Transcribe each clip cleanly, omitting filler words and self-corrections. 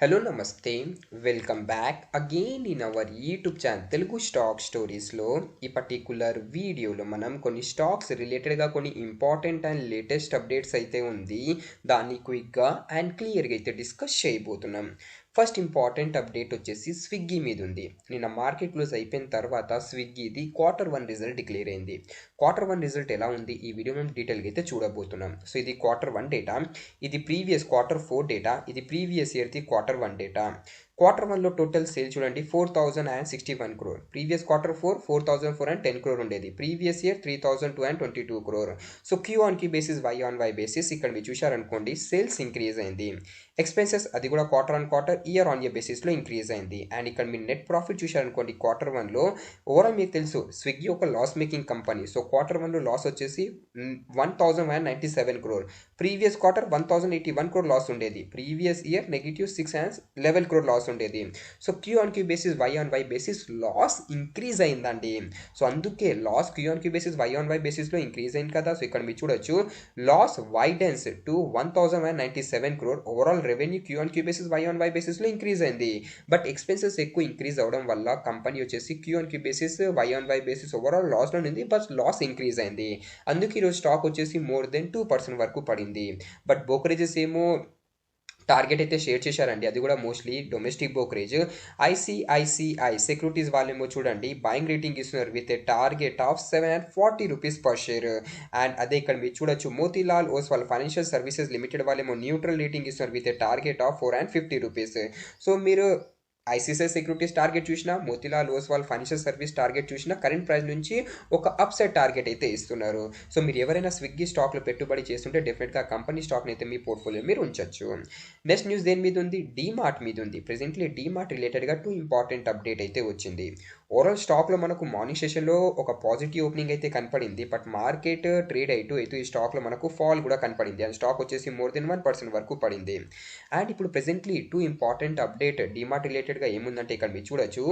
Hello నమస్తే. Welcome back again in our YouTube channel Telugu stock స్టోరీస్లో. ఈ పర్టికులర్ వీడియోలో మనం కొన్ని స్టాక్స్ రిలేటెడ్గా కొన్ని ఇంపార్టెంట్ అండ్ లేటెస్ట్ అప్డేట్స్ అయితే ఉంది. దాన్ని క్విక్గా అండ్ క్లియర్గా అయితే డిస్కస్ చేయబోతున్నాం. ఫస్ట్ ఇంపార్టెంట్ అప్డేట్ వచ్చేసి స్విగ్గీ మీద ఉంది. నిన్న మార్కెట్ క్లోజ్ అయిపోయిన తర్వాత స్విగ్గీది Q1 రిజల్ట్ డిక్లేర్ అయింది. Q1 రిజల్ట్ ఎలా ఉంది ఈ వీడియో మేము డీటెయిల్గా అయితే చూడబోతున్నాం. సో ఇది Q1 డేటా, ఇది ప్రీవియస్ Q4 డేటా, ఇది ప్రీవియస్ ఇయర్ది Q1 డేటా. Q1లో టోటల్ సేల్ చూడండి 4061 crore. ప్రీవియస్ Q4 4410 crore ఉండేది. Previous year 3222 crore. So Q1 basis Y basis ఇక్కడ మీరు చూశారనుకోండి సేల్స్ ఇంక్రీజ్ అయింది. ఎక్స్పెన్సెస్ అది కూడా క్వార్టర్ ఇయర్ ఆన్ ఇయర్ బేసిస్లో ఇంక్రీజ్ అయింది. అండ్ ఇక్కడ మీరు నెట్ ప్రాఫిట్ చూశారనుకోండి Q1లో ఓవరాల్ మీకు తెలుసు స్విగ్గీ ఒక లాస్ మేకింగ్ కంపెనీ. సో Q1లో లాస్ వచ్చేసి 1197 crore. Previous quarter 1081 crore loss ఉండేది. ప్రీవియస్ ఇయర్ -611 crore లాస్ ఉండేది. So Q basis Y basis loss increase అయిందండి. సో అందుకే లాస్ Q బేసిస్ Y బేసిస్లో ఇంక్రీజ్ అయింది కదా. సో ఇక్కడ మీరు చూడొచ్చు loss widens to 1097 crore. Overall revenue Q basis Y బేసిస్లో ఇంక్రీజ్ అయింది. బట్ ఎక్స్పెన్సెస్ ఎక్కువ ఇంక్రీజ్ అవడం వల్ల కంపెనీ వచ్చేసి Q basis Y basis overall లాస్లో ఉంది. బట్ లాస్ ఇంక్రీజ్ అయింది. అందుకే ఈరోజు స్టాక్ వచ్చేసి మోర్ దెన్ 2% వరకు పడింది. బట్ బ్రోకరేజెస్ ఏమో టార్గెట్ అయితే షేర్ చేశారండి. అది కూడా mostly domestic brokerage. ICICI securities వాళ్ళేమో చూడండి బయింగ్ రేటింగ్ ఇస్తున్నారు with a target of 740 rupees per share. And అదే ఇక్కడ మీరు చూడొచ్చు Motilal Oswal financial services limited వాళ్ళేమో న్యూట్రల్ రేటింగ్ ఇస్తున్నారు with a target of 450 rupees. So మీరు ICICI సెక్యూరిటీస్ టార్గెట్ చూసినా, Motilal Oswal financial service target చూసినా కరెంట్ ప్రైస్ నుంచి ఒక అప్సైడ్ టార్గెట్ అయితే ఇస్తున్నారు. సో మీరు ఎవరైనా స్విగ్గీ స్టాక్లో పెట్టుబడి చేస్తుంటే డెఫినెట్గా కంపెనీ స్టాక్ని అయితే మీ పోర్ట్ఫోలియో మీరు ఉంచొచ్చు. నెక్స్ట్ న్యూస్ దేని మీద ఉంది? డీమార్ట్ మీద ఉంది. ప్రెజెంట్లీ డీమార్ట్ రిలేటెడ్గా 2 ఇంపార్టెంట్ అప్డేట్ అయితే వచ్చింది. ఓవరాల్ స్టాక్లో మనకు మార్నింగ్ సెషన్లో ఒక పాజిటివ్ ఓపెనింగ్ అయితే కనపడింది. బట్ మార్కెట్ ట్రేడ్ అయితే ఈ స్టాక్లో మనకు ఫాల్ కూడా కనపడింది. అండ్ స్టాక్ వచ్చేసి మోర్ దెన్ 1% వరకు పడింది. అండ్ ఇప్పుడు ప్రెజెంట్లీ 2 ఇంపార్టెంట్ అప్డేట్ డీమార్ట్ రిలేటెడ్గా ఏముందంటే ఇక్కడ మీరు చూడొచ్చు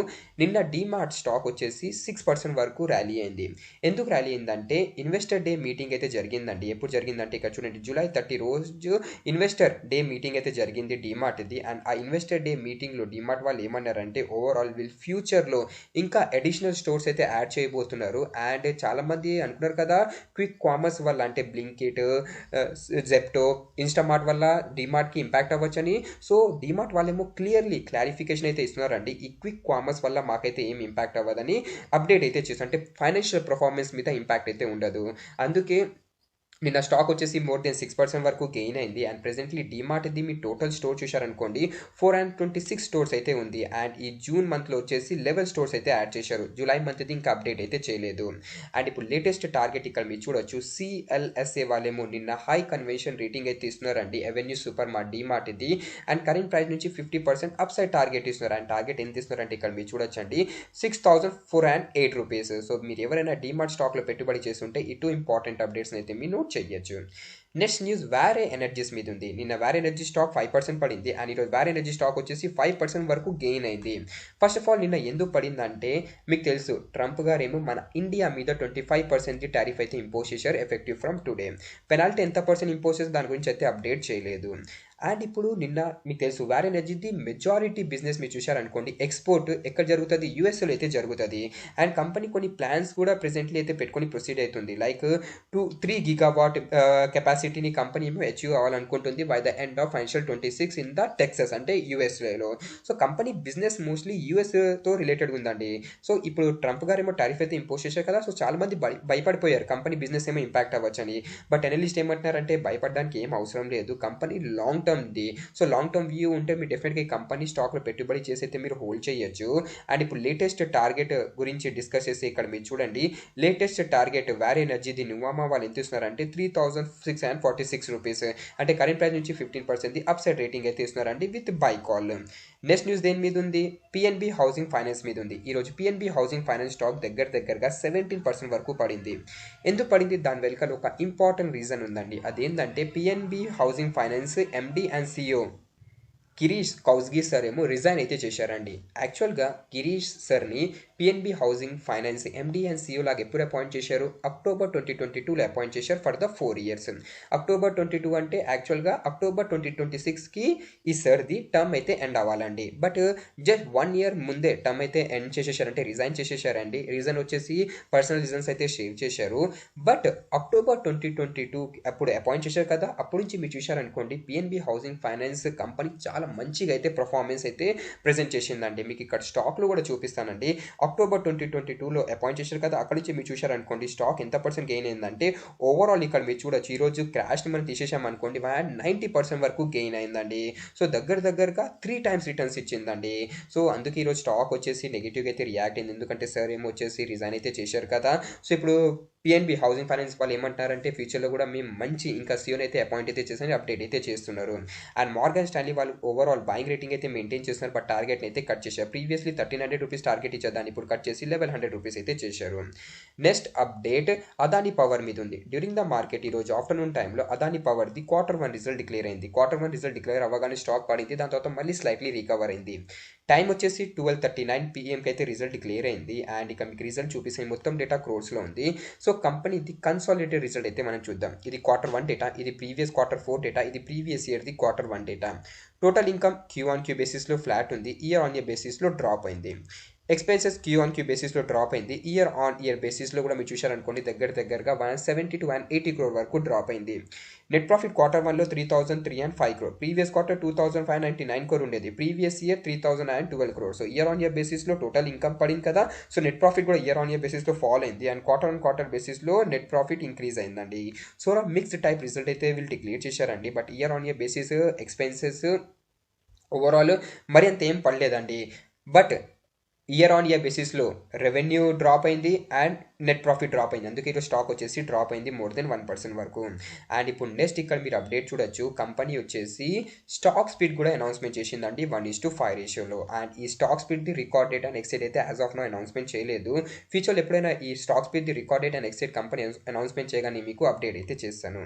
నిన్న డీమార్ట్ స్టాక్ వచ్చేసి 6% వరకు ర్యాలీ అయింది. ఎందుకు ర్యాలీ అయిందంటే ఇన్వెస్టర్ డే మీటింగ్ అయితే జరిగిందండి. ఎప్పుడు జరిగిందంటే ఇక్కడ చూడండి July 30 రోజు ఇన్వెస్టర్ డే మీటింగ్ అయితే జరిగింది డీమార్ట్ది. అండ్ ఆ ఇన్వెస్టర్ డే మీటింగ్లో డీమార్ట్ వాళ్ళు ఏమన్నారంటే ఓవరాల్ వీళ్ళు ఫ్యూచర్లో ఇంకా అడిషనల్ స్టోర్స్ అయితే యాడ్ చేయబోతున్నారు. అండ్ చాలామంది అనుకున్నారు కదా క్విక్ కామర్స్ వల్ల అంటే బ్లింకిట్, జెప్టో, ఇన్స్టామార్ట్ వల్ల డీమార్ట్కి ఇంపాక్ట్ అవ్వచ్చని. సో డీమార్ట్ వాళ్ళేమో క్లియర్లీ క్లారిఫికేషన్ అయితే ఇస్తున్నారండి ఈ క్విక్ కామర్స్ వల్ల మాకైతే ఏం ఇంపాక్ట్ అవ్వదని అప్డేట్ అయితే చేస్తారు. అంటే ఫైనాన్షియల్ పర్ఫార్మెన్స్ మీద ఇంపాక్ట్ అయితే ఉండదు. అందుకే నిన్న స్టాక్ వచ్చేసి మోర్ దెన్ 6% వరకు గెయిన్ అయింది. అండ్ ప్రెజెంట్లీ డీమార్ట్ది మీ టోటల్ స్టోర్ చూశారనుకోండి 426 స్టోర్స్ అయితే ఉంది. అండ్ ఈ జూన్ మంత్లో వచ్చేసి 11 స్టోర్స్ అయితే యాడ్ చేశారు. జూలై మంత్ది ఇంకా అప్డేట్ అయితే చేయలేదు. అండ్ ఇప్పుడు లేటెస్ట్ టార్గెట్ ఇక్కడ మీరు చూడొచ్చు CLSA వాళ్ళేమో నిన్న హై కన్వెన్షన్ రేటింగ్ అయితే ఇస్తున్నారండి అవెన్యూ సూపర్ మార్ట్ డీమార్ట్ది. అండ్ కరెంట్ ప్రైస్ నుంచి 50% అప్ సైడ్ టార్గెట్ ఇస్తున్నారు. అండ్ టార్గెట్ ఎంత ఇస్తున్నారంటే ఇక్కడ మీరు చూడొచ్చండి 6408 రూపీస్. సో మీరు ఎవరైనా డీమార్ట్ స్టాక్లో పెట్టుబడి చేస్తుంటే ఈ 2 ఇంపార్టెంట్ అప్డేట్స్ అయితే మీ నోట్ చేయొచ్చు. నెక్స్ట్ న్యూస్ వేరే ఎనర్జీస్ మీద ఉంది. నిన్న వేరే ఎనర్జీ స్టాక్ 5% పడింది. అండ్ ఈరోజు వేరే ఎనర్జీ స్టాక్ వచ్చేసి 5% వరకు గెయిన్ అయింది. ఫస్ట్ ఆఫ్ ఆల్ నిన్న ఎందుకు పడిందంటే మీకు తెలుసు ట్రంప్ గారు ఏమో మన ఇండియా మీద 25% టారిఫ్ అయితే ఇంపోజ్ చేశారు ఎఫెక్టివ్ ఫ్రమ్ టుడే. పెనాల్టీ ఎంత పర్సెంట్ ఇంపోజ్ చేసి దాని గురించి అయితే అప్డేట్ చేయలేదు. అండ్ ఇప్పుడు నిన్న మీకు తెలుసు వేరే ఎనర్జీది మెజారిటీ బిజినెస్ మీరు చూశారనుకోండి ఎక్స్పోర్ట్ ఎక్కడ జరుగుతుంది? యూఎస్ఏలో అయితే జరుగుతుంది. అండ్ కంపెనీ కొన్ని ప్లాన్స్ కూడా ప్రెజెంట్లీ అయితే పెట్టుకొని ప్రొసీడ్ అవుతుంది. లైక్ 3 GW కెపాసిటీని కంపెనీ ఏమో అచీవ్ అవ్వాలనుకుంటుంది by the end of financial 26 in the Texas అంటే యూఎస్ఏలో. సో కంపెనీ బిజినెస్ మోస్ట్లీ యూఎస్తో రిలేటెడ్ ఉందండి. సో ఇప్పుడు ట్రంప్ గారు ఏమో టారిఫ్ అయితే ఇంపోజ్ చేశారు కదా. సో చాలా మంది భయపడిపోయారు కంపెనీ బిజినెస్ ఏమో ఇంపాక్ట్ అవ్వచ్చని. బట్ అనలిస్ట్ ఏమంటున్నారంటే భయపడడానికి ఏం అవసరం లేదు, కంపెనీ లాంగ్ టర్మ్ది. సో లాంగ్ టర్మ్ వ్యూ ఉంటే మీరు డెఫినెట్గా ఈ కంపెనీ స్టాక్లో పెట్టుబడి చేసి అయితే మీరు హోల్డ్ చేయొచ్చు. అండ్ ఇప్పుడు లేటెస్ట్ టార్గెట్ గురించి డిస్కస్ చేసి ఇక్కడ మీరు చూడండి లేటెస్ట్ టార్గెట్ వేరే ఎనర్జీది నువామా వాళ్ళు ఎంత ఇస్తున్నారంటే 3646 రూపీస్. అంటే కరెంట్ ప్రైస్ నుంచి 15% అప్ సైడ్ రేటింగ్ అయితే ఇస్తున్నారండి with by call. Next news దేని మీద ఉంది? PNB హౌసింగ్ ఫైనాన్స్ మీద ఉంది. ఈరోజు PNB హౌసింగ్ ఫైనాన్స్ స్టాక్ దగ్గరగా 17% వరకు పడింది. ఎందుకు పడింది? దాని వెనుక ఒక ఇంపార్టెంట్ రీజన్ ఉందండి. అదేంటంటే PNB housing finance MD and CEO Girish Kousgi sir ఏమో రిజైన్ అయితే చేశారండి. యాక్చువల్గా గిరీష్ సార్ని PNB housing finance MD and CEO లాగా ఎప్పుడు అపాయింట్ చేశారు? అక్టోబర్ 2022లో అపాయింట్ చేశారు ఫర్ ద 4 years. అక్టోబర్ 22 అంటే యాక్చువల్గా అక్టోబర్ 2026కి ఈ సార్ది టర్మ్ అయితే ఎండ్ అవ్వాలండి. బట్ జస్ట్ 1 year ముందే టర్మ్ అయితే ఎండ్ చేసేసారంటే రిజైన్ చేసేసారండి. రీజన్ వచ్చేసి పర్సనల్ రీజన్స్ అయితే షేర్ చేశారు. బట్ అక్టోబర్ 2022 అప్పుడు అపాయింట్ చేశారు కదా, అప్పటి నుంచి మీరు చూశారనుకోండి పిఎన్బి హౌసింగ్ ఫైనాన్స్ కంపెనీ చాలా మంచిగా అయితే పర్ఫార్మెన్స్ అయితే ప్రజెంట్ చేసిందండి. మీకు ఇక్కడ స్టాక్లో కూడా చూపిస్తానండి. అక్టోబర్ 2022లో అపాయింట్ చేశారు కదా, అక్కడి నుంచి మీరు చూశారనుకోండి స్టాక్ ఎంత పర్సెంట్ గెయిన్ అయిందంటే ఓవరాల్ ఇక్కడ మీరు చూడొచ్చు ఈరోజు క్రాష్ని మనం తీసేసామనుకోండి 90% వరకు గెయిన్ అయిందండి. సో దగ్గరగా 3 times రిటర్న్స్ ఇచ్చిందండి. సో అందుకే ఈరోజు స్టాక్ వచ్చేసి నెగిటివ్గా అయితే రియాక్ట్ అయింది. ఎందుకంటే సార్ ఏమో వచ్చేసి రిజైన్ అయితే చేశారు కదా. సో ఇప్పుడు పిఎన్బి హౌసింగ్ ఫైనాన్స్ వాళ్ళు ఏమంటారంటే ఫ్యూచర్లో కూడా మేము మంచి ఇంకా సియోని అయితే అపాయింట్ అయితే చేసి అప్డేట్ అయితే చేస్తున్నారు. అండ్ మార్గన్ స్టాన్లీ వాళ్ళు ఓవరాల్ బయింగ్ రేటింగ్ అయితే మెయింటైన్ చేస్తున్నారు. బట్ టార్గెట్ని అయితే కట్ చేశారు. ప్రీవియస్లీ 1300 రూపీస్ టార్గెట్ ఇచ్చారు, దాన్ని ఇప్పుడు కట్ చేసి 1100 రూపీస్ అయితే చేశారు. నెక్స్ట్ అప్డేట్ అదాని పవర్ మీద ఉంది. డ్యూరింగ్ ద మార్కెట్ ఈరోజు ఆఫ్టర్నూన్ టైంలో అదాని పవర్ది Q1 రిజల్ట్ డిక్లేర్ అయింది. Q1 రిజల్ట్ డిక్లేర్ అవ్వగానే స్టాక్ పడింది, దాని తర్వాత మళ్ళీ స్లైట్లీ రికవర్ అయింది. టైం వచ్చేసి 12:39 PM అయితే రిజల్ట్ డిక్లేర్ అయింది. అండ్ ఇక మీకు రిజల్ట్ చూపిస్తే మొత్తం డేటా క్రోర్స్లో ఉంది. సో కంపెనీది కన్సాలిడేటెడ్ రిజల్ట్ అయితే మనం చూద్దాం. ఇది Q1 డేటా, ఇది ప్రీవియస్ Q4 డేటా, ఇది ప్రీవియస్ ఇయర్ది Q1 data. Total income Q-on-Q బేసిస్లో ఫ్లాట్ ఉంది, ఇయర్-on-ఇయర్ బేసిస్లో డ్రాప్ అయింది. ఎక్స్పెన్సెస్ Q-on-Q బేసిస్లో డ్రాప్ అయింది, ఇయర్-on-ఇయర్ బేసిస్లో కూడా మీరు చూశారనుకోండి దగ్గరగా 170 to 180 crore వరకు డ్రాప్ అయింది. నెట్ ప్రాఫిట్ Q1లో 3,305 crore, ప్రీవియస్ క్వార్టర్ 2,599 crore ఉండేది, ప్రీవియస్ ఇయర్ 3,012 crore. సో ఇయర్-on-ఇయర్ బేసిస్లో టోటల్ ఇన్కమ్ పడింది కదా, సో నెట్ ప్రాఫిట్ కూడా ఇయర్-on-ఇయర్ బేసిస్లో ఫాల్ అయింది. అండ్ క్వార్టర్ బేసిస్లో నెట్ ప్రాఫిట్ ఇంక్రీజ్ అయిందండి. సో మిక్స్డ్ టైప్ రిజల్ట్ అయితే వీళ్ళు డిక్లేర్ చేశారండి. బట్ ఇయర్-on-ఇయర్ బేసిస్ ఎక్స్పెన్సెస్ ఓవరాల్ మరి అంత ఏం పడలేదండి. బట్ ఇయర్-on-ఇయర్ బేసిస్లో రెవెన్యూ డ్రాప్ అయింది అండ్ నెట్ ప్రాఫిట్ డ్రాప్ అయింది. అందుకే ఈరోజు స్టాక్ వచ్చేసి డ్రాప్ అయింది మోర్ దెన్ 1% వరకు. అండ్ ఇప్పుడు నెక్స్ట్ ఇక్కడ మీరు అప్డేట్ చూడొచ్చు, కంపెనీ వచ్చేసి స్టాక్ స్ప్లిట్ కూడా అనౌన్స్మెంట్ చేసిందండి 1:5 రేషియోలో. అండ్ ఈ స్టాక్ స్ప్లిట్ది రికార్డ్ డేట్ అండ్ ఎక్సైట్ అయితే యాజ్ ఆఫ్ నో అనౌన్స్మెంట్ చేయలేదు. ఫ్యూచర్లో ఎప్పుడైనా ఈ స్టాక్ స్ప్లిట్ది record date and ex date company announcement చేయగానే మీకు అప్డేట్ అయితే చేస్తాను.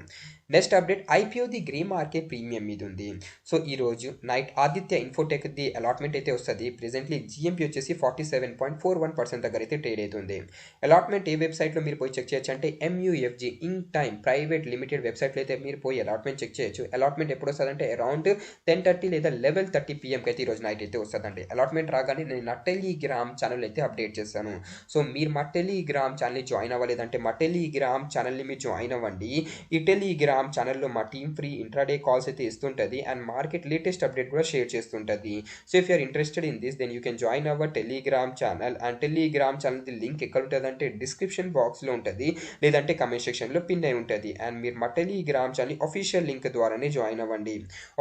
నెక్స్ట్ అప్డేట్ ఐపీఓది గ్రే మార్కెట్ ప్రీమియం మీద ఉంది. సో ఈరోజు నైట్ ఆదిత్య ఇన్ఫోటెక్ది అలాట్మెంట్ అయితే వస్తుంది. ప్రెజెంట్లీ జిఎంపీ వచ్చేసి 47.41% దగ్గర అయితే ట్రేడ్ అవుతుంది. అలాట్మెంట్ ఏ వెబ్సైట్లో మీరు పోయి చెక్ చేయొచ్చు అంటే MUFG in time private limited వెబ్సైట్లో అయితే మీరు పోయి అలాట్మెంట్ చెక్ చేయొచ్చు. అలాట్మెంట్ ఎప్పుడు వస్తుందంటే అరౌండ్ 10:30 లేదా 11:30 PMకి అయితే ఈరోజు నైట్ అయితే వస్తుందండి. అలాట్మెంట్ రాగానే నేను నా టెలిగ్రామ్ ఛానల్ అయితే అప్డేట్ చేస్తాను. సో మీరు మా టెలిగ్రామ్ ఛానల్ని జాయిన్ అవ్వలేదంటే మా టెలిగ్రామ్ ఛానల్ని మీరు జాయిన్ అవ్వండి. ఈ టెలిగ్రామ్ ఛానల్లో మా టీమ్ ఫ్రీ ఇంట్రాడే కాల్స్ అయితే ఇస్తుంటుంది అండ్ మార్కెట్ లేటెస్ట్ అప్డేట్ కూడా షేర్ చేస్తుంటుంది. So if you're interested in this then you can join our Telegram channel. And Telegram ఛానల్ది లింక్ ఎక్కడ ఉంటుంది అంటే డిస్క్రిప్షన్ బాక్స్లో ఉంటుంది, లేదంటే కమెంట్ సెక్షన్లో పిన్ అయి ఉంటుంది. అండ్ మీరు మా టెలిగ్రామ్ ఛానల్ అఫీషియల్ లింక్ ద్వారానే జాయిన్ అవ్వండి.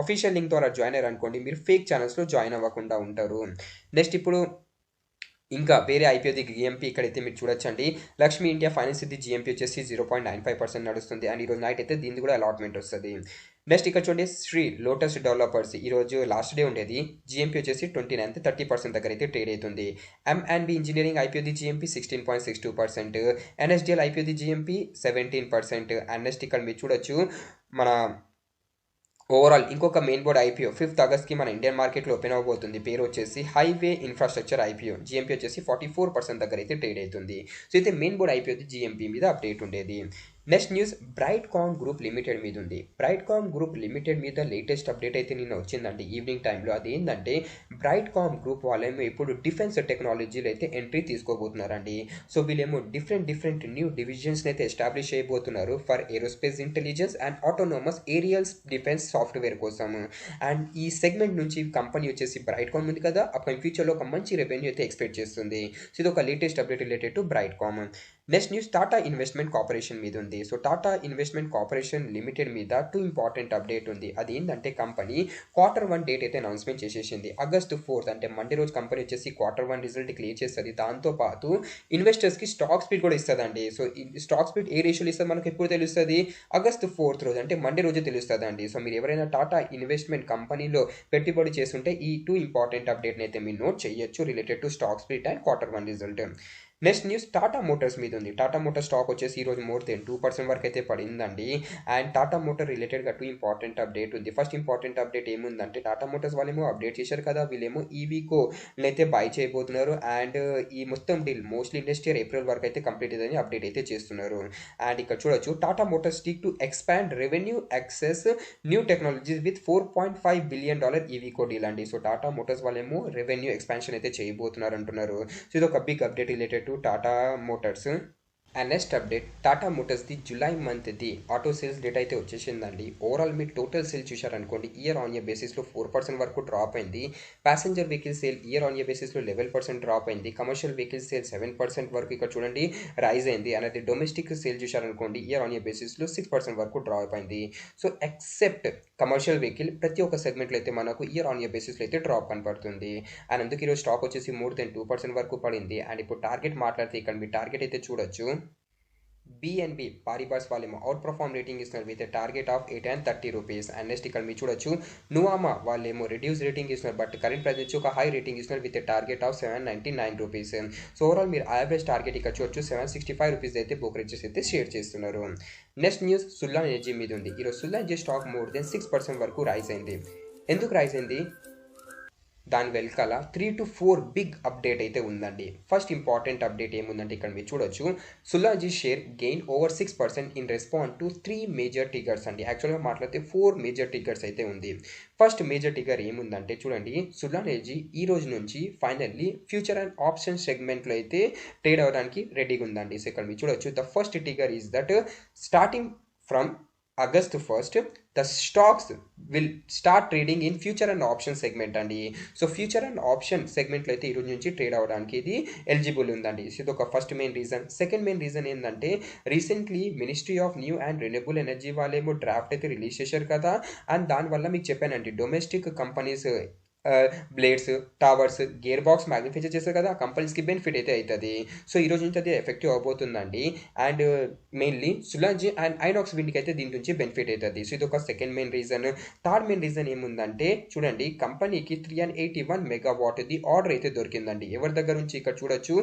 అఫీషియల్ లింక్ ద్వారా జాయిన్ అయ్యారనుకోండి మీరు ఫేక్ ఛానల్స్లో జాయిన్ అవ్వకుండా ఉంటారు. నెక్స్ట్ ఇప్పుడు ఇంకా వేరే ఐపీఓది జిఎంపీ ఇక్కడైతే మీరు చూడొచ్చండి. లక్ష్మీ ఇండియా ఫైనాన్స్ ఇది జిఎంపీ వచ్చేసి 0.95% నడుస్తుంది. అండ్ ఈరోజు నైట్ అయితే దీనికి కూడా అలాట్మెంట్ వస్తుంది. నెక్స్ట్ ఇక్కడ చూడండి శ్రీ లోటస్ డెవలపర్స్ ఈరోజు లాస్ట్ డే ఉండేది. జిఎంపీ వచ్చేసి 29th 30% దగ్గర అయితే ట్రేడ్ అవుతుంది. M&B ఇంజనీరింగ్ ఐపీఓది జిఎంపీ 16.62%, NSDL ఐపీఓది జిఎంపీ 17%. అండ్ నెక్స్ట్ ఇక్కడ మీరు చూడొచ్చు మన ఓవరాల్ ఇంకొక మెయిన్ బోర్డ్ ఐపీఓ 5th Augustకి మన ఇండియన్ మార్కెట్లో ఓపెన్ అవ్వబోతుంది. పేరు వచ్చేసి హైవే ఇన్ఫ్రాస్ట్రక్చర్ ఐపీఓ, జిఎంపీ వచ్చేసి 44% దగ్గర అయితే ట్రేడ్ అవుతుంది. సో అయితే మెయిన్ బోర్డ్ ఐపీఓది జిఎంపీ మీద అప్డేట్ ఉండేది. Next news Brightcom group limited మీద ఉంది. బ్రైట్కామ్ గ్రూప్ లిమిటెడ్ మీద లేటెస్ట్ అప్డేట్ అయితే నిన్న వచ్చిందండి ఈవినింగ్ టైంలో. అదేంటంటే బ్రైట్కామ్ గ్రూప్ వాళ్ళేమో ఇప్పుడు డిఫెన్స్ టెక్నాలజీలో అయితే ఎంట్రీ తీసుకోబోతున్నారండి. సో వీళ్ళేమో డిఫరెంట్ న్యూ డివిజన్స్ని అయితే ఎస్టాబ్లిష్ చేయబోతున్నారు for aerospace intelligence and autonomous aerials defence software కోసం. అండ్ ఈ సెగ్మెంట్ నుంచి కంపెనీ వచ్చేసి బ్రైట్కామ్ ఉంది కదా, అప్పుడు ఫ్యూచర్లో ఒక మంచి రెవెన్యూ అయితే ఎక్స్పెక్ట్ చేస్తుంది. సో ఇది ఒక latest update related to Brightcom. Next news Tata investment corporation మీద ఉంది. So Tata investment corporation limited మీద 2 ఇంపార్టెంట్ అప్డేట్ ఉంది. అది ఏంటంటే కంపెనీ Q1 డేట్ అయితే అనౌన్స్మెంట్ చేసేసింది. August 4th అంటే మండే రోజు కంపెనీ వచ్చేసి Q1 రిజల్ట్ క్లియర్ చేస్తుంది. దాంతోపాటు ఇన్వెస్టర్స్కి స్టాక్ స్ప్లిట్ కూడా ఇస్తుందండి. సో ఈ స్టాక్ స్ప్లిట్ ఏ రేషియోలో ఇస్తుంది మనకు ఎప్పుడు తెలుస్తుంది? August 4th రోజు అంటే మండే రోజు తెలుస్తుంది అండి. సో మీరు ఎవరైనా టాటా ఇన్వెస్ట్మెంట్ కంపెనీలో పెట్టుబడి చేస్తుంటే ఈ 2 ఇంపార్టెంట్ అప్డేట్ని అయితే మీరు నోట్ చేయొచ్చు related to stock split and Q1 result. Next news Tata Motors మీద ఉంది. టాటా మోటార్ స్టాక్ వచ్చేసి ఈరోజు మోర్ దెన్ 2% వరకు అయితే పడిందండి. అండ్ టాటా మోటార్ రిలేటెడ్గా 2 ఇంపార్టెంట్ అప్డేట్ ఉంది. ఫస్ట్ ఇంపార్టెంట్ అప్డేట్ ఏముందంటే టాటా మోటార్స్ వాళ్ళేమో అప్డేట్ చేశారు కదా, వీళ్ళేమో ఈవీకో అయితే బై చేయబోతున్నారు. అండ్ ఈ మొత్తం deal mostly next year April వరకు అయితే కంప్లీట్ అయ్యిందని అప్డేట్ అయితే చేస్తున్నారు. అండ్ ఇక్కడ చూడొచ్చు Tata Motors stick to expand revenue access new technologies with $4.5 billion Iveco deal అండి. సో టాటా మోటార్స్ వాళ్ళేమో రెవెన్యూ ఎక్స్పాన్షన్ అయితే చేయబోతున్నారు అంటున్నారు. సో ఇది ఒక big update related to Tata Motors. And next update Tata మోటార్స్ది జూలై మంత్ది ఆటో సేల్స్ డేటా అయితే వచ్చేసిందండి. ఓవరాల్ మీరు టోటల్ సేల్ చూశారనుకోండి, ఇయర్ ఆన్ ఇయర్ బేసిస్లో 4% వరకు డ్రాప్ అయింది. Passenger vehicle sale year on year బేసిస్లో 11% డ్రాప్ అయింది. కమర్షియల్ వెహికల్ సేల్ 7% వరకు ఇక్కడ చూడండి రైజ్ అయింది. అనేది డొమెస్టిక్ సేల్ చూశారనుకోండి, ఇయర్ ఆన్ ఇయర్ బేసిస్లో 6% వరకు డ్రాప్ అయింది. సో ఎక్సెప్ట్ కమర్షియల్ వెహికల్ ప్రతి ఒక్క సెగ్మెంట్లో అయితే మనకు ఇయర్ ఆన్ ఇయర్ బేసిస్లో అయితే డ్రాప్ కనపడుతుంది. అండ్ అందుకు ఈరోజు స్టాక్ వచ్చేసి మోర్ దెన్ 2% వరకు పడింది. అండ్ ఇప్పుడు టార్గెట్ మాట్లాడితే ఇక్కడ మీ టార్గెట్ అయితే చూడొచ్చు. BNB పారిబాస్ వాళ్ళేమో అవుట్ పర్ఫార్మ్ రేటింగ్ ఇస్తున్నారు with target of 830 rupees. And next ఇక్కడ మీరు చూడొచ్చు నువామా వాళ్ళేమో రిడ్యూస్ రేటింగ్ ఇస్తున్నారు, బట్ కరెంట్ ప్రైస్ నుంచి ఒక హై రేటింగ్ ఇస్తున్నారు with target of 799 rupees. So overall మీరు యావరేజ్ టార్గెట్ ఇక్కడ చూడొచ్చు 765 రూపీస్ అయితే బ్రోకరేజెస్ అయితే షేర్ చేస్తున్నారు. నెక్స్ట్ న్యూస్ సుల్లాన్ ఎనర్జీ మీద ఉంది. ఈరోజు సుల్లాన్ ఎనర్జీ స్టాక్ మోర్ దెన్ 6% వరకు రైజ్ అయింది. ఎందుకు రైజ్ అయింది? దాని వెనకాల 3 to 4 బిగ్ అప్డేట్ అయితే ఉందండి. ఫస్ట్ ఇంపార్టెంట్ అప్డేట్ ఏముందంటే ఇక్కడ మీరు చూడొచ్చు Suzlon share gain over 6% in respond to 3 major triggers అండి. యాక్చువల్గా మాట్లాడితే 4 మేజర్ టిగర్స్ అయితే ఉంది. ఫస్ట్ మేజర్ టిగర్ ఏముందంటే చూడండి, సులాన్ ఎనర్జీ ఈ రోజు నుంచి ఫైనల్లీ ఫ్యూచర్ అండ్ ఆప్షన్ సెగ్మెంట్లో అయితే ట్రేడ్ అవ్వడానికి రెడీగా ఉందండి. సో ఇక్కడ మీరు చూడొచ్చు the first Tigger is that starting from August 1st, the stocks will start trading in future and option segment అండి. సో ఫ్యూచర్ అండ్ ఆప్షన్ సెగ్మెంట్లో అయితే ఈరోజు నుంచి ట్రేడ్ అవ్వడానికి ఇది ఎలిజిబుల్ ఉందండి. సో ఇది ఒక first main reason. Second main reason ఏంటంటే recently ministry of new and renewable energy వాళ్ళేమో డ్రాఫ్ట్ అయితే రిలీజ్ చేశారు కదా. అండ్ దానివల్ల మీకు చెప్పానండి domestic companies blades, towers, gear box manufacture చేస్తారు కదా, ఆ కంపెనీస్కి బెనిఫిట్ అయితే అవుతుంది. సో ఈ రోజు నుంచి అది ఎఫెక్టివ్ అవబోతుందండి. And mainly Suzlon and Inox విండ్కి అయితే దీని నుంచి బెనిఫిట్ అవుతుంది. సో ఇది ఒక second main reason. Third main reason ఏముందంటే చూడండి కంపెనీకి 381 మెగావాట్ది ఆర్డర్ అయితే దొరికిందండి. ఎవరి దగ్గర నుంచి ఇక్కడ చూడొచ్చు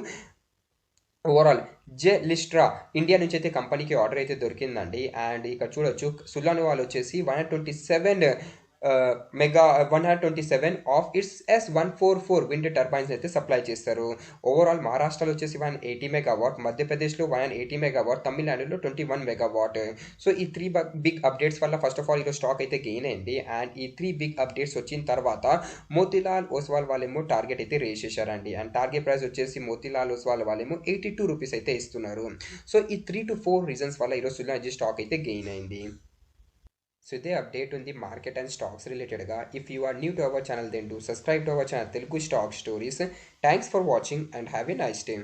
ఓవరాల్ జే లిస్ట్రా ఇండియా నుంచి అయితే కంపెనీకి ఆర్డర్ అయితే దొరికిందండి. అండ్ ఇక్కడ చూడొచ్చు సులాన్ వాళ్ళు వచ్చేసి 127 of it's S144 wind turbines అయితే సప్లై చేస్తారు. ఓవరాల్ మహారాష్ట్రలో వచ్చేసి 180 మెగావాట్, మధ్యప్రదేశ్లో 180 మెగావాట్, తమిళనాడులో 21 మెగావాట్. సో ఈ 3 బిగ్ అప్డేట్స్ వల్ల ఫస్ట్ ఆఫ్ ఆల్ ఈరోజు స్టాక్ అయితే గెయిన్ అయింది. అండ్ ఈ 3 బిగ్ అప్డేట్స్ వచ్చిన తర్వాత మోతీలాల్ ఓస్వాల్ వాళ్ళేమో టార్గెట్ అయితే రేస్ చేశారండి. అండ్ టార్గెట్ ప్రైస్ వచ్చేసి మోతీలాల్ ఓస్వాల్ వాళ్ళేమో 82 రూపీస్ అయితే ఇస్తున్నారు. సో ఈ 3 to 4 రీజన్స్ వల్ల ఈరోజు సులాన్ స్టాక్ అయితే గెయిన్ అయింది. సో ఇదే అప్డేట్ ఉంది మార్కెట్ అండ్ స్టాక్స్ రిలేటెడ్గా. If you are new to our channel then do subscribe to our channel Telugu stock stories. Thanks for watching and have a nice day.